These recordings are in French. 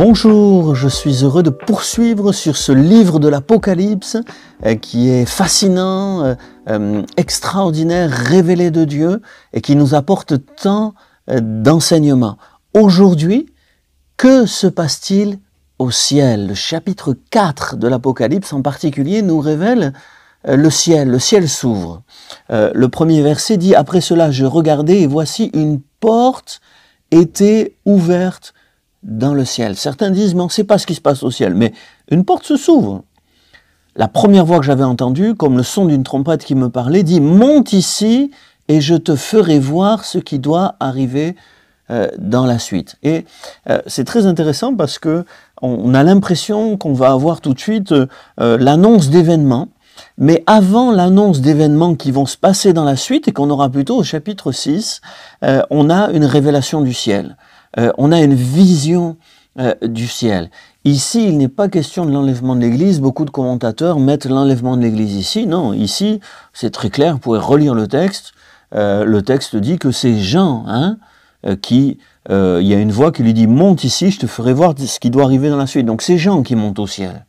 Bonjour, je suis heureux de poursuivre sur ce livre de l'Apocalypse qui est fascinant, extraordinaire, révélé de Dieu et qui nous apporte tant d'enseignements. Aujourd'hui, que se passe-t-il au ciel? Le chapitre 4 de l'Apocalypse en particulier nous révèle le ciel s'ouvre. Le premier verset dit « Après cela, je regardais et voici une porte était ouverte dans le ciel. » Certains disent « mais on ne sait pas ce qui se passe au ciel ». Mais une porte se s'ouvre. La première voix que j'avais entendue, comme le son d'une trompette qui me parlait, dit « Monte ici et je te ferai voir ce qui doit arriver dans la suite ». Et c'est très intéressant parce que on a l'impression qu'on va avoir tout de suite l'annonce d'événements. Mais avant l'annonce d'événements qui vont se passer dans la suite, et qu'on aura plutôt au chapitre 6, on a une révélation du ciel. On a une vision du ciel. Ici, il n'est pas question de l'enlèvement de l'Église. Beaucoup de commentateurs mettent l'enlèvement de l'Église ici. Non, ici, c'est très clair, vous pouvez relire le texte. Le texte dit que c'est Jean qui... il y a une voix qui lui dit « Monte ici, je te ferai voir ce qui doit arriver dans la suite ». Donc c'est Jean qui monte au ciel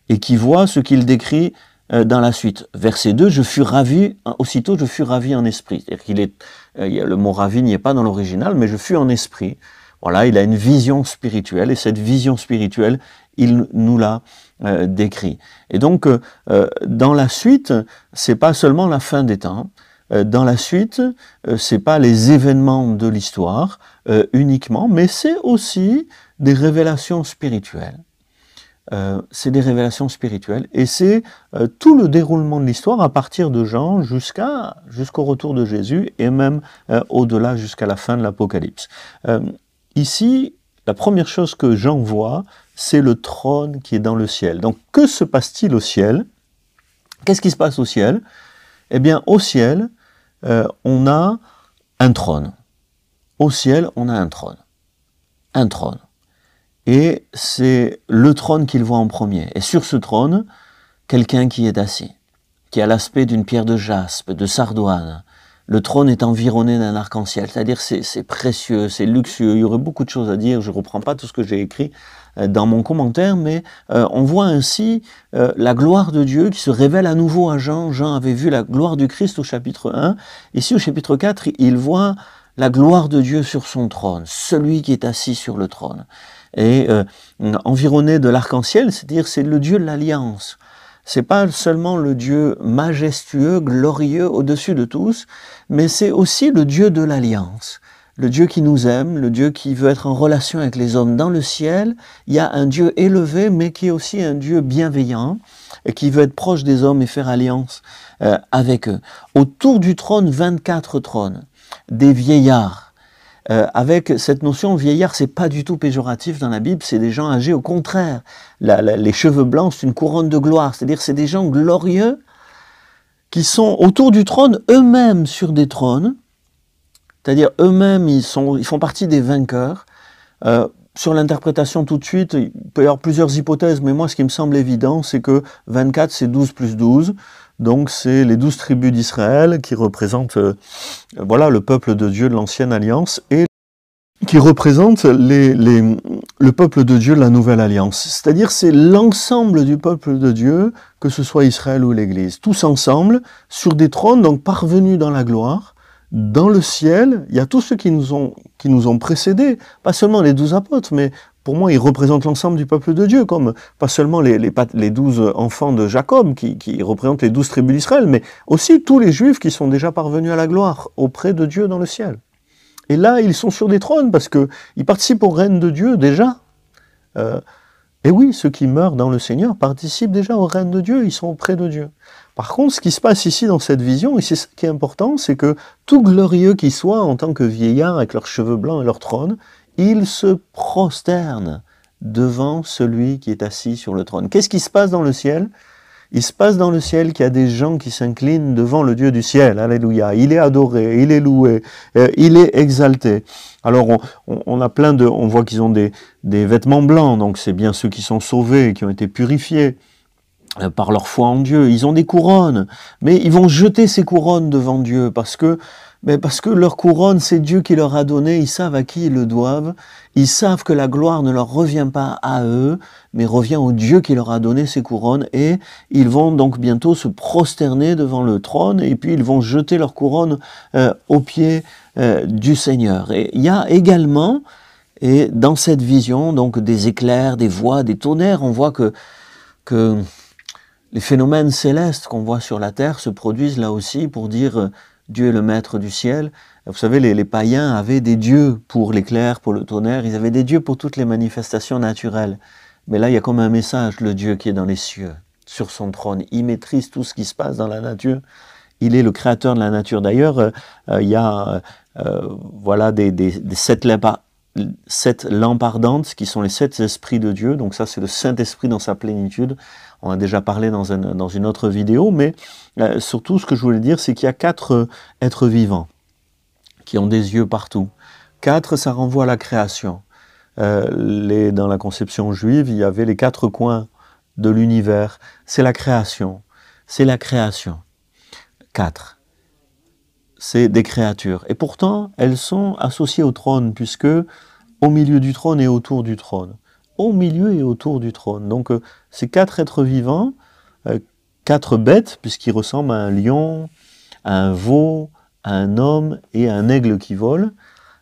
et qui voit ce qu'il décrit dans la suite. Verset 2, « Je fus ravi, aussitôt je fus ravi en esprit ». C'est-à-dire qu'il est, le mot ravi n'y est pas dans l'original, mais je fus en esprit. Voilà, il a une vision spirituelle, et cette vision spirituelle, il nous l'a décrit. Et donc, dans la suite, c'est pas seulement la fin des temps. Dans la suite, c'est pas les événements de l'histoire uniquement, mais c'est aussi des révélations spirituelles. C'est des révélations spirituelles, et c'est tout le déroulement de l'histoire à partir de Jean jusqu'au retour de Jésus, et même au-delà jusqu'à la fin de l'Apocalypse. Ici, la première chose que Jean voit, c'est le trône qui est dans le ciel. Donc, que se passe-t-il au ciel? Qu'est-ce qui se passe au ciel? Eh bien, au ciel, on a un trône. Au ciel, on a un trône. Un trône. Et c'est le trône qu'il voit en premier. Et sur ce trône, quelqu'un qui est assis, qui a l'aspect d'une pierre de jaspe, de sardoine. Le trône est environné d'un arc-en-ciel, c'est-à-dire c'est précieux, c'est luxueux. Il y aurait beaucoup de choses à dire, je ne reprends pas tout ce que j'ai écrit dans mon commentaire, mais on voit ainsi la gloire de Dieu qui se révèle à nouveau à Jean. Jean avait vu la gloire du Christ au chapitre 1. Ici, au chapitre 4, il voit la gloire de Dieu sur son trône, celui qui est assis sur le trône. Et environné de l'arc-en-ciel, c'est-à-dire c'est le Dieu de l'Alliance. C'est pas seulement le Dieu majestueux, glorieux, au-dessus de tous, mais c'est aussi le Dieu de l'Alliance. Le Dieu qui nous aime, le Dieu qui veut être en relation avec les hommes. Dans le ciel, il y a un Dieu élevé, mais qui est aussi un Dieu bienveillant, et qui veut être proche des hommes et faire alliance avec eux. Autour du trône, 24 trônes, des vieillards. Avec cette notion vieillard, c'est pas du tout péjoratif dans la Bible, c'est des gens âgés, au contraire. Les cheveux blancs, c'est une couronne de gloire, c'est-à-dire c'est des gens glorieux qui sont autour du trône, eux-mêmes sur des trônes, c'est-à-dire eux-mêmes, ils font partie des vainqueurs. Sur l'interprétation tout de suite, il peut y avoir plusieurs hypothèses, mais moi ce qui me semble évident, c'est que 24 c'est 12 plus 12, donc c'est les 12 tribus d'Israël qui représentent voilà, le peuple de Dieu de l'ancienne alliance, et qui représentent le peuple de Dieu de la nouvelle alliance. C'est-à-dire c'est l'ensemble du peuple de Dieu, que ce soit Israël ou l'Église, tous ensemble, sur des trônes, donc parvenus dans la gloire. Dans le ciel, il y a tous ceux qui nous ont précédés, pas seulement les 12 apôtres, mais pour moi, ils représentent l'ensemble du peuple de Dieu, comme pas seulement les 12 enfants de Jacob, qui représentent les 12 tribus d'Israël, mais aussi tous les Juifs qui sont déjà parvenus à la gloire, auprès de Dieu dans le ciel. Et là, ils sont sur des trônes, parce qu'ils participent au règne de Dieu déjà. Et oui, ceux qui meurent dans le Seigneur participent déjà au règne de Dieu, ils sont auprès de Dieu. Par contre, ce qui se passe ici dans cette vision, et c'est ce qui est important, c'est que tout glorieux qu'ils soient en tant que vieillards avec leurs cheveux blancs et leur trône, ils se prosternent devant celui qui est assis sur le trône. Qu'est-ce qui se passe dans le ciel? Il se passe dans le ciel qu'il y a des gens qui s'inclinent devant le Dieu du ciel. Alléluia. Il est adoré, il est loué, il est exalté. Alors on a on voit qu'ils ont des vêtements blancs, donc c'est bien ceux qui sont sauvés, qui ont été purifiés. par leur foi en Dieu. Ils ont des couronnes, mais ils vont jeter ces couronnes devant Dieu parce que leur couronne, c'est Dieu qui leur a donné, ils savent à qui ils le doivent, ils savent que la gloire ne leur revient pas à eux, mais revient au Dieu qui leur a donné ces couronnes, et ils vont donc bientôt se prosterner devant le trône, et puis ils vont jeter leurs couronnes aux pieds du Seigneur. Et il y a également, et dans cette vision, donc des éclairs, des voix, des tonnerres, on voit que les phénomènes célestes qu'on voit sur la terre se produisent là aussi pour dire Dieu est le maître du ciel. Vous savez, les païens avaient des dieux pour l'éclair, pour le tonnerre, ils avaient des dieux pour toutes les manifestations naturelles. Mais là, il y a comme un message, le Dieu qui est dans les cieux, sur son trône. Il maîtrise tout ce qui se passe dans la nature. Il est le créateur de la nature. D'ailleurs, il y a voilà, des 7 lampes ardentes qui sont les 7 esprits de Dieu. Donc ça, c'est le Saint-Esprit dans sa plénitude. On a déjà parlé dans une autre vidéo, mais surtout, ce que je voulais dire, c'est qu'il y a 4 êtres vivants qui ont des yeux partout. 4, ça renvoie à la création. Dans la conception juive, il y avait les 4 coins de l'univers. C'est la création. C'est la création. 4. C'est des créatures. Et pourtant, elles sont associées au trône, puisque au milieu du trône et autour du trône. Au milieu et autour du trône. Donc, ces 4 êtres vivants, 4 bêtes, puisqu'ils ressemblent à un lion, à un veau, à un homme et à un aigle qui vole.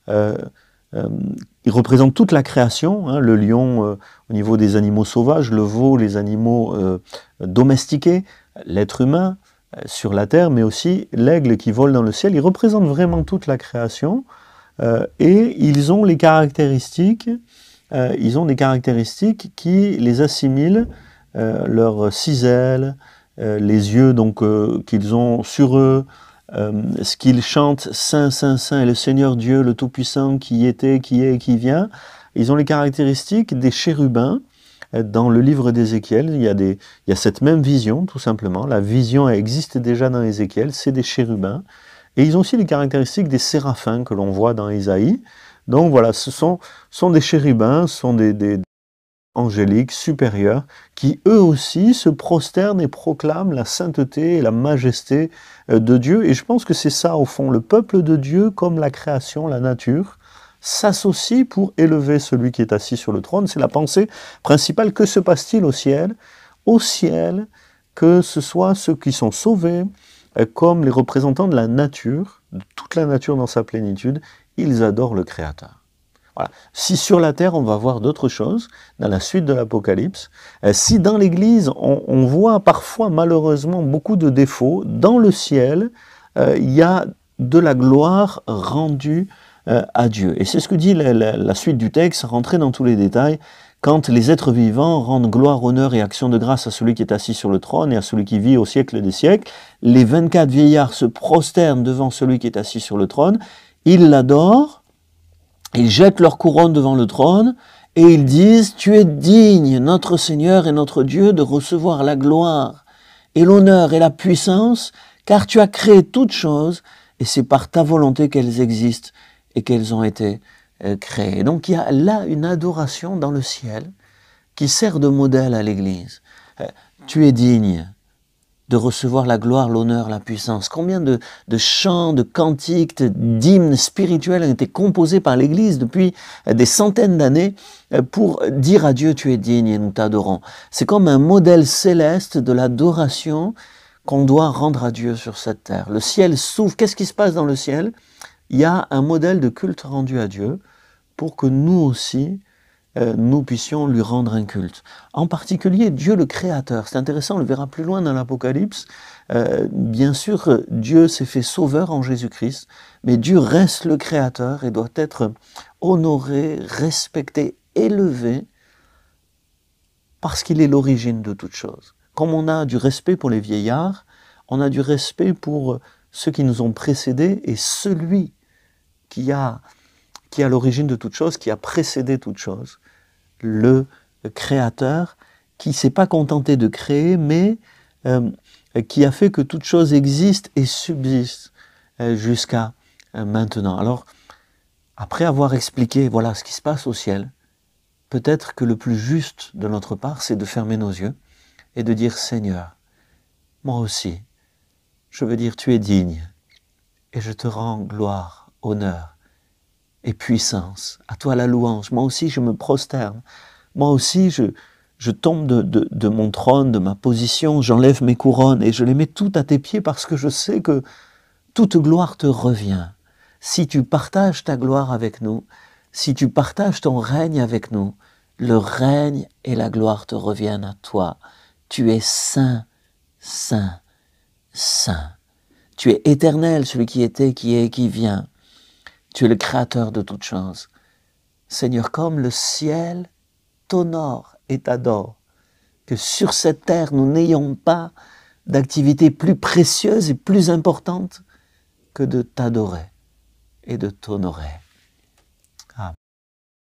Ils représentent toute la création, hein, le lion au niveau des animaux sauvages, le veau, les animaux domestiqués, l'être humain sur la terre, mais aussi l'aigle qui vole dans le ciel. Ils représentent vraiment toute la création et ils ont les caractéristiques, des caractéristiques qui les assimilent, leurs 6 ailes, les yeux donc qu'ils ont sur eux, ce qu'ils chantent, Saint, Saint, Saint est le Seigneur Dieu, le Tout-Puissant, qui était, qui est et qui vient. Ils ont les caractéristiques des chérubins. Dans le livre d'Ézéchiel, il y a cette même vision, tout simplement. La vision existe déjà dans Ézéchiel, c'est des chérubins. Et ils ont aussi les caractéristiques des séraphins que l'on voit dans Isaïe. Donc voilà, ce sont des chérubins, ce sont des angéliques supérieurs, qui eux aussi se prosternent et proclament la sainteté et la majesté de Dieu. Et je pense que c'est ça, au fond, le peuple de Dieu, comme la création, la nature, s'associe pour élever celui qui est assis sur le trône. C'est la pensée principale. Que se passe-t-il au ciel? Au ciel, que ce soit ceux qui sont sauvés, comme les représentants de la nature, de toute la nature dans sa plénitude, ils adorent le Créateur. Voilà. Si sur la terre, on va voir d'autres choses, dans la suite de l'Apocalypse, si dans l'Église, on voit parfois malheureusement beaucoup de défauts, dans le ciel, il y a de la gloire rendue à Dieu. Et c'est ce que dit la suite du texte, rentrer dans tous les détails, quand les êtres vivants rendent gloire, honneur et action de grâce à celui qui est assis sur le trône et à celui qui vit au siècle des siècles, les 24 vieillards se prosternent devant celui qui est assis sur le trône, ils l'adorent, ils jettent leur couronne devant le trône et ils disent « Tu es digne, notre Seigneur et notre Dieu, de recevoir la gloire et l'honneur et la puissance, car tu as créé toutes choses et c'est par ta volonté qu'elles existent et qu'elles ont été créées. » Donc il y a là une adoration dans le ciel qui sert de modèle à l'Église. Tu es digne de recevoir la gloire, l'honneur, la puissance. Combien de chants, de cantiques, d'hymnes spirituels ont été composés par l'Église depuis des centaines d'années pour dire à Dieu, tu es digne et nous t'adorons. C'est comme un modèle céleste de l'adoration qu'on doit rendre à Dieu sur cette terre. Le ciel s'ouvre. Qu'est-ce qui se passe dans le ciel? Il y a un modèle de culte rendu à Dieu pour que nous aussi, nous puissions lui rendre un culte. En particulier, Dieu le Créateur. C'est intéressant, on le verra plus loin dans l'Apocalypse. Bien sûr, Dieu s'est fait sauveur en Jésus-Christ, mais Dieu reste le Créateur et doit être honoré, respecté, élevé, parce qu'il est l'origine de toute chose. Comme on a du respect pour les vieillards, on a du respect pour ceux qui nous ont précédés et celui qui a l'origine de toute chose, qui a précédé toute chose, le Créateur, qui ne s'est pas contenté de créer, mais qui a fait que toute chose existe et subsiste jusqu'à maintenant. Alors, après avoir expliqué voilà ce qui se passe au ciel, peut-être que le plus juste de notre part, c'est de fermer nos yeux et de dire Seigneur, moi aussi, je veux dire tu es digne et je te rends gloire, honneur et puissance. À toi la louange. Moi aussi je me prosterne. Moi aussi je tombe de mon trône, de ma position, j'enlève mes couronnes et je les mets toutes à tes pieds parce que je sais que toute gloire te revient. Si tu partages ta gloire avec nous, si tu partages ton règne avec nous, le règne et la gloire te reviennent à toi. Tu es saint, saint, saint. Tu es éternel, celui qui était, qui est et qui vient. Tu es le créateur de toutes choses. Seigneur, comme le ciel t'honore et t'adore, que sur cette terre nous n'ayons pas d'activité plus précieuse et plus importante que de t'adorer et de t'honorer.